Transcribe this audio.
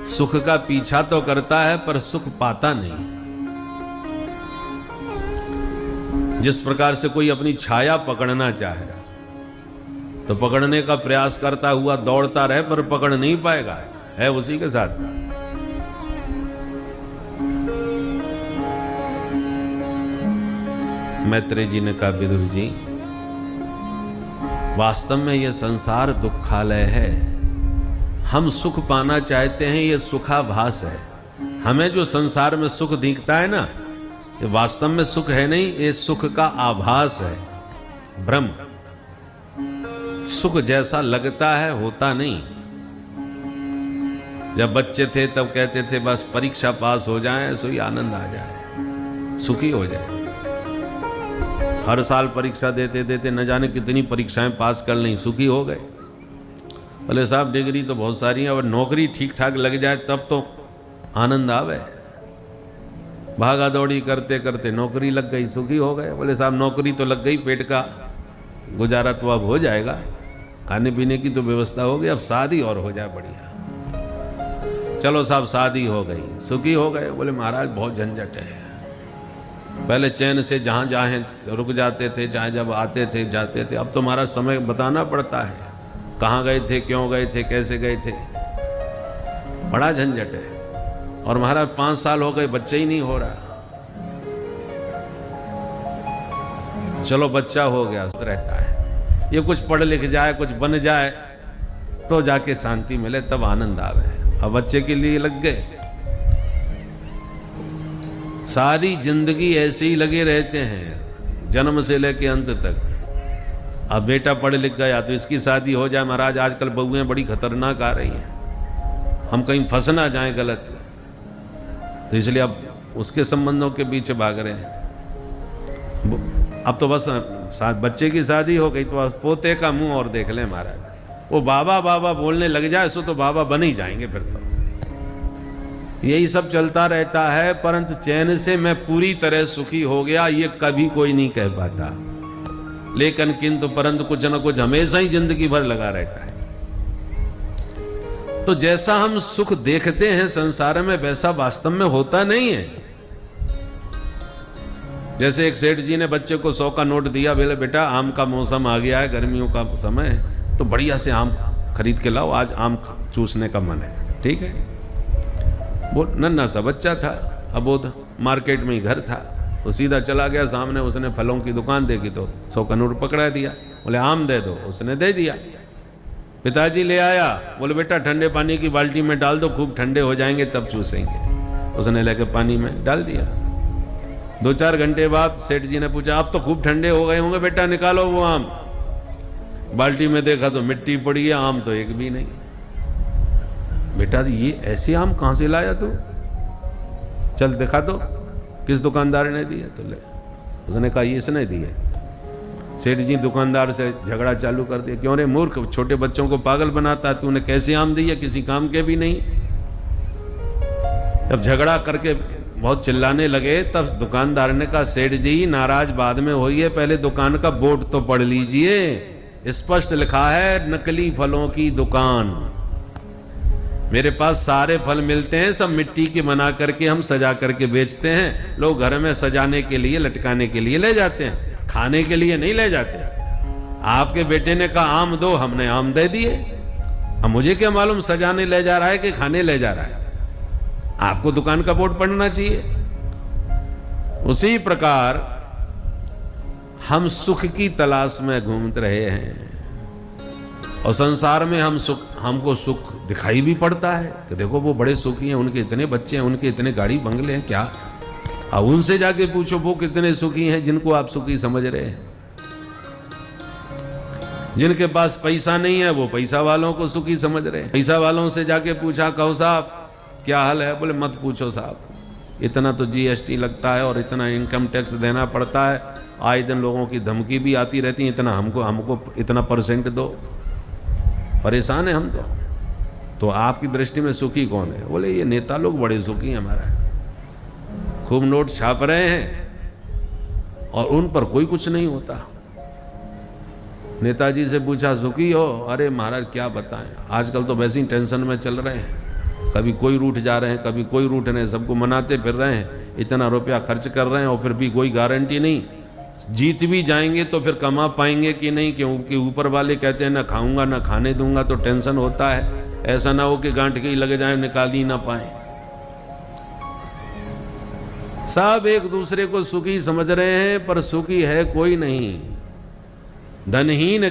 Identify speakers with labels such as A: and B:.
A: सुख का पीछा तो करता है पर सुख पाता नहीं। जिस प्रकार से कोई अपनी छाया पकड़ना चाहे तो पकड़ने का प्रयास करता हुआ दौड़ता रहे पर पकड़ नहीं पाएगा, है उसी के साथ। मैत्रेय जी ने कहा, विदुर जी वास्तव में यह संसार दुखालय है। हम सुख पाना चाहते हैं, यह सुखाभास है। हमें जो संसार में सुख दिखता है ना, ये वास्तव में सुख है नहीं, ये सुख का आभास है, भ्रम। सुख जैसा लगता है होता नहीं। जब बच्चे थे तब कहते थे बस परीक्षा पास हो जाए सो ही आनंद आ जाए, सुखी हो जाए। हर साल परीक्षा देते देते न जाने कितनी परीक्षाएं पास कर ली, सुखी हो गए। बोले साहब डिग्री तो बहुत सारी है, और नौकरी ठीक ठाक लग जाए तब तो आनंद आवे। भागा दौड़ी करते करते नौकरी लग गई, सुखी हो गए। बोले साहब नौकरी तो लग गई, पेट का गुजारा तो अब हो जाएगा, खाने पीने की तो व्यवस्था हो गई, अब शादी और हो जाए बढ़िया। चलो साहब शादी हो गई, सुखी हो गए। बोले महाराज बहुत झंझट है। पहले चैन से जहाँ जहाँ रुक जाते थे, चाहे जब आते थे जाते थे, अब तो महाराज समय बताना पड़ता है, कहाँ गए थे, क्यों गए थे, कैसे गए थे, बड़ा झंझट है। और महाराज 5 साल हो गए, बच्चे ही नहीं हो रहा। चलो बच्चा हो गया रहता है, ये कुछ पढ़ लिख जाए, कुछ बन जाए तो जाके शांति मिले, तब आनंद आवे। अब बच्चे के लिए लग गए, सारी जिंदगी ऐसे ही लगे रहते हैं जन्म से लेके अंत तक। अब बेटा पढ़ लिख गया तो इसकी शादी हो जाए। महाराज आजकल बहुएं बड़ी खतरनाक आ रही हैं, हम कहीं फंस ना जाएं गलत, तो इसलिए अब उसके संबंधों के पीछे भाग रहे हैं। अब तो बस बच्चे की शादी हो गई तो पोते का मुंह और देख लें महाराज, वो बाबा बाबा बोलने लग जाए सो तो बाबा बन ही जाएंगे फिर तो। यही सब चलता रहता है, परंतु चैन से मैं पूरी तरह सुखी हो गया ये कभी कोई नहीं कह पाता। लेकिन किंतु परंतु कुछ न कुछ हमेशा ही जिंदगी भर लगा रहता है। तो जैसा हम सुख देखते हैं संसार में वैसा वास्तव में होता नहीं है। जैसे एक सेठ जी ने बच्चे को 100 का नोट दिया, बोले बेटा आम का मौसम आ गया है, गर्मियों का समय है, तो बढ़िया से आम खरीद के लाओ, आज आम चूसने का मन है। ठीक है, वो नन्हा सा बच्चा था, अबोध, मार्केट में ही घर था, तो सीधा चला गया। सामने उसने फलों की दुकान देखी तो 100 का नोट पकड़ा दिया, बोले आम दे दो, उसने दे दिया। पिताजी ले आया, बोले बेटा ठंडे पानी की बाल्टी में डाल दो, खूब ठंडे हो जाएंगे तब चूसेंगे। उसने लेके पानी में डाल दिया। 2-4 घंटे बाद सेठ जी ने पूछा अब तो खूब ठंडे हो गए होंगे बेटा, निकालो वो आम। बाल्टी में देखा तो मिट्टी पड़ी है, आम तो एक भी नहीं। बेटा ये ऐसे आम कहां से लाया तू, चल दिखा तो किस दुकानदार ने दिए। तो ले, उसने कहा ये इसने दिए। सेठ जी दुकानदार से झगड़ा चालू कर दिया, क्यों रे मूर्ख, छोटे बच्चों को पागल बनाता है, तूने कैसे आम दिए, किसी काम के भी नहीं। जब झगड़ा करके बहुत चिल्लाने लगे तब दुकानदार ने कहा सेठ जी नाराज बाद में होइए, पहले दुकान का बोर्ड तो पढ़ लीजिए, स्पष्ट लिखा है नकली फलों की दुकान। मेरे पास सारे फल मिलते हैं, सब मिट्टी के बना करके हम सजा करके बेचते हैं। लोग घर में सजाने के लिए, लटकाने के लिए ले जाते हैं, खाने के लिए नहीं ले जाते। आपके बेटे ने कहा आम दो, हमने आम दे दिए। अब मुझे क्या मालूम सजाने ले जा रहा है कि खाने ले जा रहा है। आपको दुकान का बोर्ड पढ़ना चाहिए। उसी प्रकार हम सुख की तलाश में घूम रहे हैं, और संसार में हमको सुख दिखाई भी पड़ता है कि देखो वो बड़े सुखी हैं, उनके इतने बच्चे हैं, उनके इतने गाड़ी बंगले हैं। क्या अब उनसे जाके पूछो वो कितने सुखी हैं जिनको आप सुखी समझ रहे हैं। जिनके पास पैसा नहीं है वो पैसा वालों को सुखी समझ रहे हैं। पैसा वालों से जाके पूछा कहो साहब क्या हाल है, बोले मत पूछो साहब, इतना तो जीएसटी लगता है और इतना इनकम टैक्स देना पड़ता है, आए दिन लोगों की धमकी भी आती रहती है, इतना हमको इतना % दो, परेशान है हम तो आपकी दृष्टि में सुखी कौन है? बोले ये नेता लोग बड़े सुखी हैं, हमारा खूब नोट छाप रहे हैं और उन पर कोई कुछ नहीं होता। नेताजी से पूछा सुखी हो? अरे महाराज क्या बताएं, आजकल तो वैसे ही टेंशन में चल रहे हैं, कभी कोई रूठ जा रहे हैं, कभी कोई रूठ रहे हैं, सबको मनाते फिर रहे हैं, इतना रुपया खर्च कर रहे हैं और फिर भी कोई गारंटी नहीं। जीत भी जाएंगे तो फिर कमा पाएंगे कि नहीं, क्योंकि ऊपर वाले कहते हैं ना खाऊंगा ना खाने दूंगा, तो टेंशन होता है। ऐसा ना हो कि गांठ के ही लगे जाए, निकाल ही ना पाए। सब एक दूसरे को सुखी समझ रहे हैं, पर सुखी है कोई नहीं। धनहीन